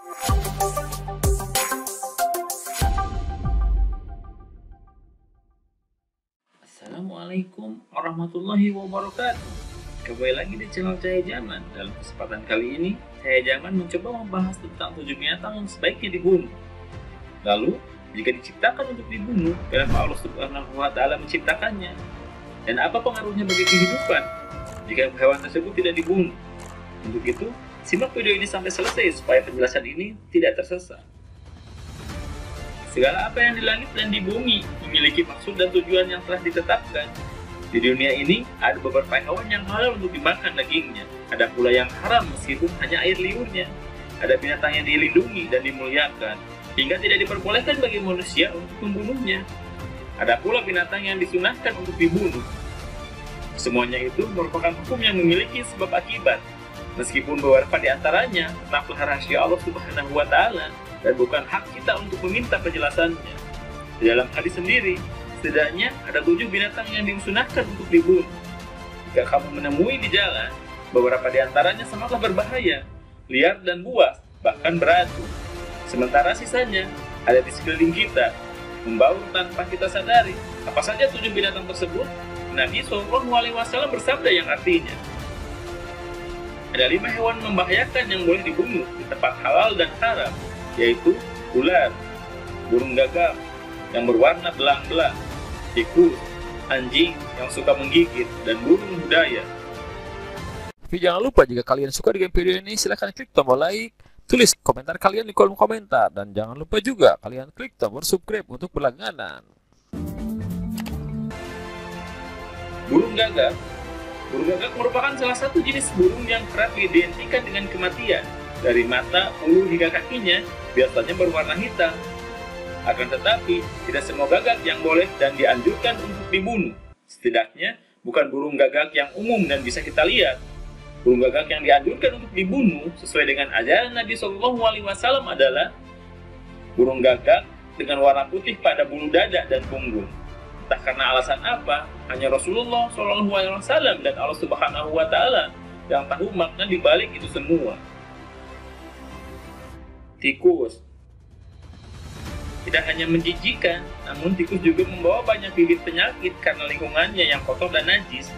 Assalamualaikum warahmatullahi wabarakatuh. Kembali lagi di channel Cahaya Zaman. Dalam kesempatan kali ini, Cahaya Zaman mencoba membahas tentang 7 binatang yang sebaiknya dibunuh. Lalu, jika diciptakan untuk dibunuh, kenapa Allah Subhanahu wa Ta'ala menciptakannya? Dan apa pengaruhnya bagi kehidupan jika hewan tersebut tidak dibunuh? Untuk itu, simak video ini sampai selesai supaya penjelasan ini tidak tersesat. Segala apa yang di langit dan di bumi memiliki maksud dan tujuan yang telah ditetapkan. Di dunia ini, ada beberapa hewan yang halal untuk dimakan dagingnya. Ada pula yang haram meskipun hanya air liurnya. Ada binatang yang dilindungi dan dimuliakan, hingga tidak diperbolehkan bagi manusia untuk membunuhnya. Ada pula binatang yang disunahkan untuk dibunuh. Semuanya itu merupakan hukum yang memiliki sebab akibat. Meskipun beberapa di antaranya tetaplah rahasia Allah Subhanahu wa Ta'ala dan bukan hak kita untuk meminta penjelasannya. Di dalam hadis sendiri, setidaknya ada 7 binatang yang disunahkan untuk dibunuh. Jika kamu menemui di jalan, beberapa di antaranya sangatlah berbahaya, liar dan buas, bahkan beracun. Sementara sisanya ada di sekeliling kita, membaur tanpa kita sadari. Apa saja 7 binatang tersebut? Nabi SAW bersabda yang artinya, ada 5 hewan membahayakan yang boleh dibunuh di tempat halal dan haram, yaitu ular, burung gagak yang berwarna belang-belang, tikus, anjing yang suka menggigit, dan burung budaya. Tapi jangan lupa, jika kalian suka dengan video ini, silahkan klik tombol like, tulis komentar kalian di kolom komentar, dan jangan lupa juga kalian klik tombol subscribe untuk berlangganan. Burung gagak. Burung gagak merupakan salah satu jenis burung yang kerap diidentikan dengan kematian. Dari mata, ulu hingga kakinya biasanya berwarna hitam. Akan tetapi, tidak semua gagak yang boleh dan dianjurkan untuk dibunuh. Setidaknya, bukan burung gagak yang umum dan bisa kita lihat. Burung gagak yang dianjurkan untuk dibunuh sesuai dengan ajaran Nabi SAW adalah burung gagak dengan warna putih pada bulu dada dan punggung. Entah karena alasan apa, hanya Rasulullah SAW dan Allah Subhanahu wa Ta'ala yang tahu makna dibalik itu semua. Tikus. Tidak hanya menjijikan, namun tikus juga membawa banyak bibit penyakit karena lingkungannya yang kotor dan najis.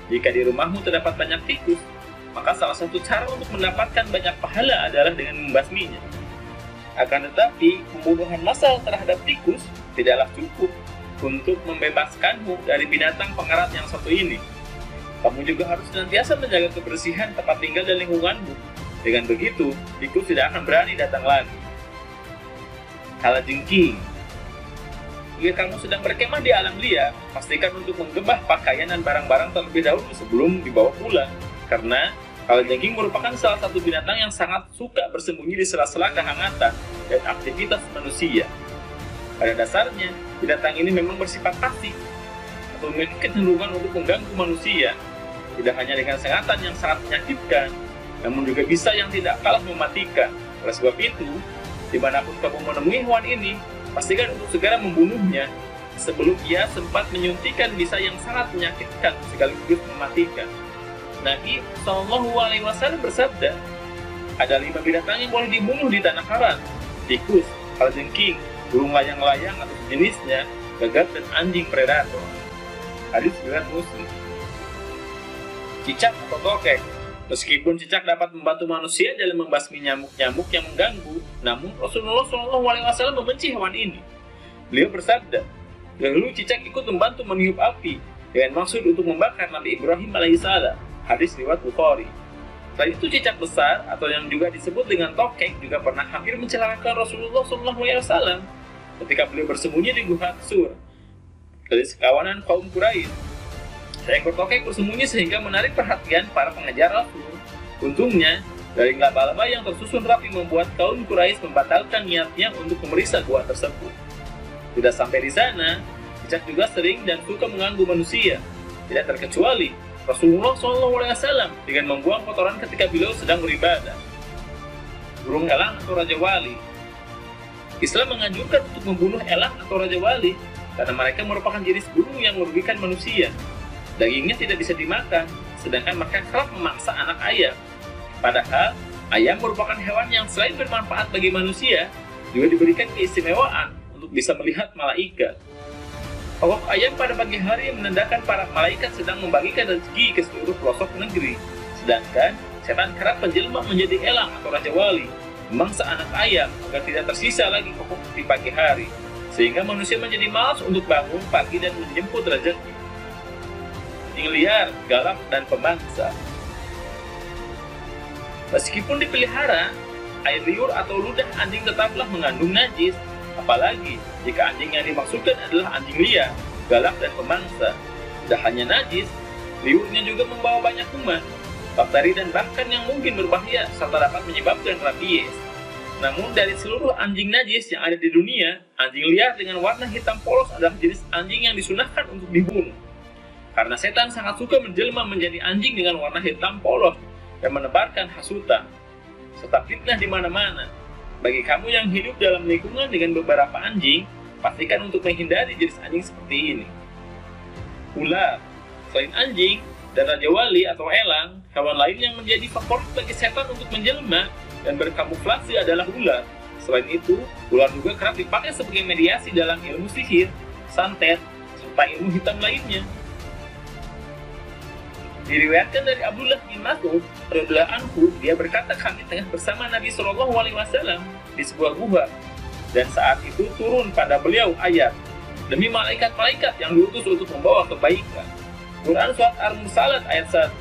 Jika di rumahmu terdapat banyak tikus, maka salah satu cara untuk mendapatkan banyak pahala adalah dengan membasminya. Akan tetapi, pembunuhan massal terhadap tikus tidaklah cukup untuk membebaskanmu dari binatang pengerat yang satu ini. Kamu juga harus senantiasa menjaga kebersihan tempat tinggal dan lingkunganmu. Dengan begitu, tikus tidak akan berani datang lagi. Kalajengking. Jika kamu sedang berkemah di alam liar, pastikan untuk menggebah pakaian dan barang-barang terlebih dahulu sebelum dibawa pulang. Karena kalajengking merupakan salah satu binatang yang sangat suka bersembunyi di sela-sela kehangatan dan aktivitas manusia. Pada dasarnya, binatang ini memang bersifat pasif atau memiliki kecenderungan untuk mengganggu manusia. Tidak hanya dengan sengatan yang sangat menyakitkan, namun juga bisa yang tidak kalah mematikan. Oleh sebab itu, dimanapun kamu menemui hewan ini, pastikan untuk segera membunuhnya sebelum ia sempat menyuntikkan bisa yang sangat menyakitkan sekaligus mematikan. Nabi SAW bersabda, ada 5 binatang yang boleh dibunuh di tanah haram: tikus, kalajengking, burung layang-layang atau sejenisnya, gagak, dan anjing predator. Hadis riwayat Muslim. Cicak atau tokek. Meskipun cicak dapat membantu manusia dalam membasmi nyamuk-nyamuk yang mengganggu, namun Rasulullah SAW membenci hewan ini. Beliau bersabda, dahulu cicak ikut membantu meniup api dengan maksud untuk membakar Nabi Ibrahim alaihissalam. Hadis riwayat Bukhari. Selain itu, cicak besar atau yang juga disebut dengan tokek juga pernah hampir mencelakakan Rasulullah SAW ketika beliau bersembunyi di Gua Sur dari sekawanan kaum Quraisy. Seekor tokek bersembunyi sehingga menarik perhatian para pengejar Rasul. Untungnya, dari laba-laba yang tersusun rapi membuat kaum Quraisy membatalkan niatnya untuk memeriksa gua tersebut. Tidak sampai di sana, cicak juga sering dan suka mengganggu manusia. Tidak terkecuali Rasulullah SAW dengan membuang kotoran ketika beliau sedang beribadah. Burung elang atau raja wali. Islam menganjurkan untuk membunuh elang atau raja wali karena mereka merupakan jenis burung yang merugikan manusia. Dagingnya tidak bisa dimakan, sedangkan mereka kerap memangsa anak ayam. Padahal, Ayam merupakan hewan yang selain bermanfaat bagi manusia, juga diberikan keistimewaan untuk bisa melihat malaikat. Awak ayam pada pagi hari menandakan para malaikat sedang membagikan rezeki ke seluruh pelosok negeri. Sedangkan setan kerap menjelma menjadi elang atau raja wali, memangsa anak ayam agar tidak tersisa lagi kokok di pagi hari, sehingga manusia menjadi malas untuk bangun pagi dan menjemput rezeki. Anjing liar, galak, dan pemangsa. Meskipun dipelihara, air liur atau ludah anjing tetaplah mengandung najis, apalagi jika anjing yang dimaksudkan adalah anjing liar, galak, dan pemangsa. Tidak hanya najis, liurnya juga membawa banyak kuman, bakteri, dan bahkan yang mungkin berbahaya serta dapat menyebabkan rabies. Namun dari seluruh anjing najis yang ada di dunia, anjing liar dengan warna hitam polos adalah jenis anjing yang disunahkan untuk dibunuh. Karena setan sangat suka menjelma menjadi anjing dengan warna hitam polos dan menebarkan hasutan serta fitnah di mana-mana. Bagi kamu yang hidup dalam lingkungan dengan beberapa anjing, pastikan untuk menghindari jenis anjing seperti ini. Ular. Selain anjing dan raja wali atau elang, hewan lain yang menjadi favorit bagi setan untuk menjelma dan berkamuflase adalah ular. Selain itu, ular juga kerap dipakai sebagai mediasi dalam ilmu sihir, santet, serta ilmu hitam lainnya. Diriwayatkan dari Abdullah bin Mas'ud radhiyallahu anhu, dia berkata, kami tengah bersama Nabi SAW di sebuah gua, dan saat itu turun pada beliau ayat, demi malaikat-malaikat yang diutus untuk membawa kebaikan. Quran Surat Al-Mursalat ayat 1.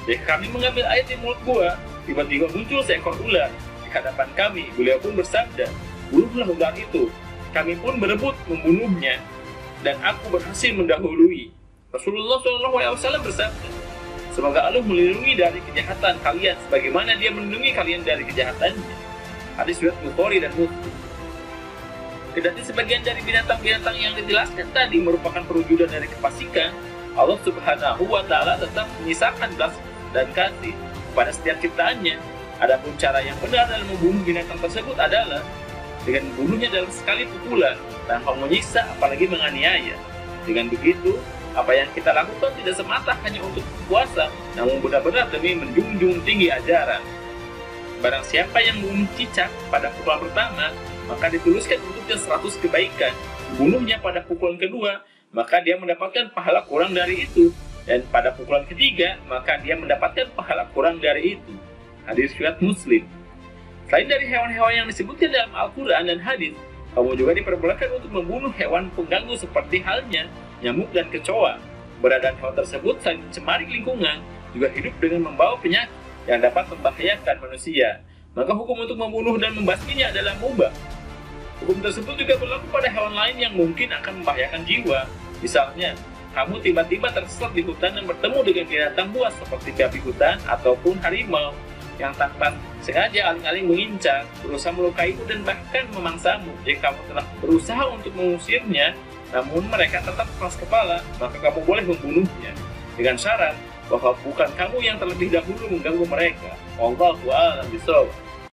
Jika kami mengambil air di mulut gua, tiba-tiba muncul seekor ular di hadapan kami. Beliau pun bersabda, bunuhlah ular itu. Kami pun berebut membunuhnya, dan aku berhasil mendahului. Rasulullah SAW bersabda, semoga Allah melindungi dari kejahatan kalian sebagaimana dia melindungi kalian dari kejahatannya. Hadis riwayat Bukhari dan Muslim. Kendati sebagian dari binatang-binatang yang dijelaskan tadi merupakan perwujudan dari kefasikan, Allah Subhanahu wa Ta'ala tetap menyisakan belas dan kasih pada setiap ciptaannya. Adapun cara yang benar dalam membunuh binatang tersebut adalah dengan membunuhnya dalam sekali pukulan tanpa menyiksa apalagi menganiaya. Dengan begitu, apa yang kita lakukan tidak semata hanya untuk puasa, namun benar-benar demi menjunjung tinggi ajaran. Barang siapa yang membunuh cicak pada pukulan pertama, maka dituliskan untuknya 100 kebaikan. Bunuhnya pada pukulan kedua, maka dia mendapatkan pahala kurang dari itu. Dan pada pukulan ketiga, maka dia mendapatkan pahala kurang dari itu. Hadis riwayat Muslim. Selain dari hewan-hewan yang disebutkan dalam Al-Quran dan hadis, kamu juga diperbolehkan untuk membunuh hewan pengganggu seperti halnya nyamuk dan kecoa. Keberadaan hewan tersebut selain mencemari lingkungan, juga hidup dengan membawa penyakit yang dapat membahayakan manusia. Maka hukum untuk membunuh dan membasminya adalah mubah. Hukum tersebut juga berlaku pada hewan lain yang mungkin akan membahayakan jiwa. Misalnya, kamu tiba-tiba tersesat di hutan dan bertemu dengan binatang buas seperti babi hutan ataupun harimau yang tanpa sengaja aling-aling mengincar, berusaha melukaimu dan bahkan memangsamu. Jika kamu telah berusaha untuk mengusirnya, namun mereka tetap keras kepala, maka kamu boleh membunuhnya dengan syarat bahwa bukan kamu yang terlebih dahulu mengganggu mereka. Wallahu a'lam bishawab.